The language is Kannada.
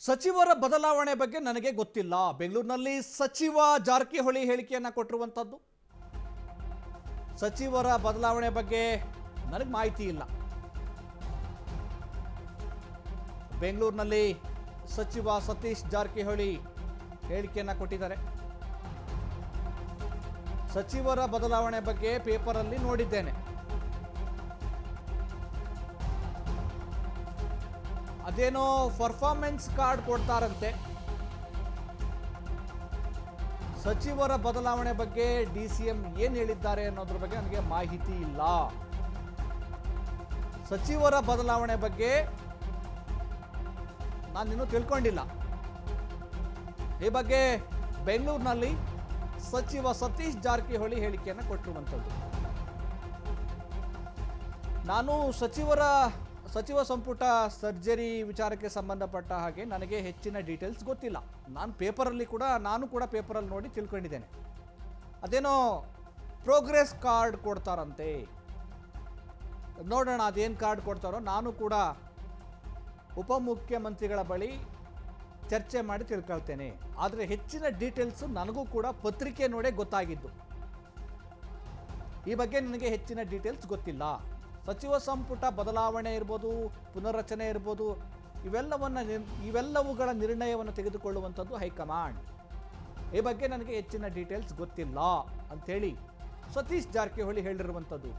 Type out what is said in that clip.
ಸಚಿವರ ಬದಲಾವಣೆ ಬಗ್ಗೆ ನನಗೆ ಗೊತ್ತಿಲ್ಲ. ಬೆಂಗಳೂರಿನಲ್ಲಿ ಸಚಿವ ಜಾರಕಿಹೊಳಿ ಹೇಳಿಕೆಯನ್ನು ಕೊಟ್ಟಿರುವಂಥದ್ದು. ಸಚಿವರ ಬದಲಾವಣೆ ಬಗ್ಗೆ ನನಗೆ ಮಾಹಿತಿ ಇಲ್ಲ. ಬೆಂಗಳೂರಿನಲ್ಲಿ ಸಚಿವ ಸತೀಶ್ ಜಾರಕಿಹೊಳಿ ಹೇಳಿಕೆಯನ್ನು ಕೊಟ್ಟಿದ್ದಾರೆ. ಸಚಿವರ ಬದಲಾವಣೆ ಬಗ್ಗೆ ಪೇಪರಲ್ಲಿ ನೋಡಿದ್ದೇನೆ. ಅದೇನೋ ಪರ್ಫಾರ್ಮೆನ್ಸ್ ಕಾರ್ಡ್ ಕೊಡ್ತಾರಂತೆ. ಸಚಿವರ ಬದಲಾವಣೆ ಬಗ್ಗೆ ಡಿಸಿಎಂ ಏನು ಹೇಳಿದ್ದಾರೆ ಅನ್ನೋದ್ರ ಬಗ್ಗೆ ನನಗೆ ಮಾಹಿತಿ ಇಲ್ಲ. ಸಚಿವರ ಬದಲಾವಣೆ ಬಗ್ಗೆ ನಾನಿನ್ನೂ ತಿಳ್ಕೊಂಡಿಲ್ಲ. ಈ ಬಗ್ಗೆ ಬೆಂಗಳೂರಿನಲ್ಲಿ ಸಚಿವ ಸತೀಶ್ ಜಾರಕಿಹೊಳಿ ಹೇಳಿಕೆಯನ್ನು ಕೊಟ್ಟಿರುವಂಥದ್ದು. ನಾನು ಸಚಿವ ಸಂಪುಟ ಸರ್ಜರಿ ವಿಚಾರಕ್ಕೆ ಸಂಬಂಧಪಟ್ಟ ಹಾಗೆ ನನಗೆ ಹೆಚ್ಚಿನ ಡೀಟೇಲ್ಸ್ ಗೊತ್ತಿಲ್ಲ. ನಾನು ಕೂಡ ಪೇಪರಲ್ಲಿ ನೋಡಿ ತಿಳ್ಕೊಂಡಿದ್ದೇನೆ. ಅದೇನೋ ಪ್ರೋಗ್ರೆಸ್ ಕಾರ್ಡ್ ಕೊಡ್ತಾರಂತೆ. ನೋಡೋಣ ಅದೇನು ಕಾರ್ಡ್ ಕೊಡ್ತಾರೋ. ನಾನು ಕೂಡ ಉಪಮುಖ್ಯಮಂತ್ರಿಗಳ ಬಳಿ ಚರ್ಚೆ ಮಾಡಿ ತಿಳ್ಕೊಳ್ತೇನೆ. ಆದರೆ ಹೆಚ್ಚಿನ ಡೀಟೇಲ್ಸು ನನಗೂ ಕೂಡ ಪತ್ರಿಕೆ ನೋಡೇ ಗೊತ್ತಾಗಿದ್ದು. ಈ ಬಗ್ಗೆ ನನಗೆ ಹೆಚ್ಚಿನ ಡೀಟೇಲ್ಸ್ ಗೊತ್ತಿಲ್ಲ. ಸಚಿವ ಸಂಪುಟ ಬದಲಾವಣೆ ಇರ್ಬೋದು, ಪುನರ್ರಚನೆ ಇರ್ಬೋದು, ಇವೆಲ್ಲವುಗಳ ನಿರ್ಣಯವನ್ನು ತೆಗೆದುಕೊಳ್ಳುವಂಥದ್ದು ಹೈಕಮಾಂಡ್. ಈ ಬಗ್ಗೆ ನನಗೆ ಹೆಚ್ಚಿನ ಡೀಟೇಲ್ಸ್ ಗೊತ್ತಿಲ್ಲ ಅಂಥೇಳಿ ಸತೀಶ್ ಜಾರಕಿಹೊಳಿ ಹೇಳಿರುವಂಥದ್ದು.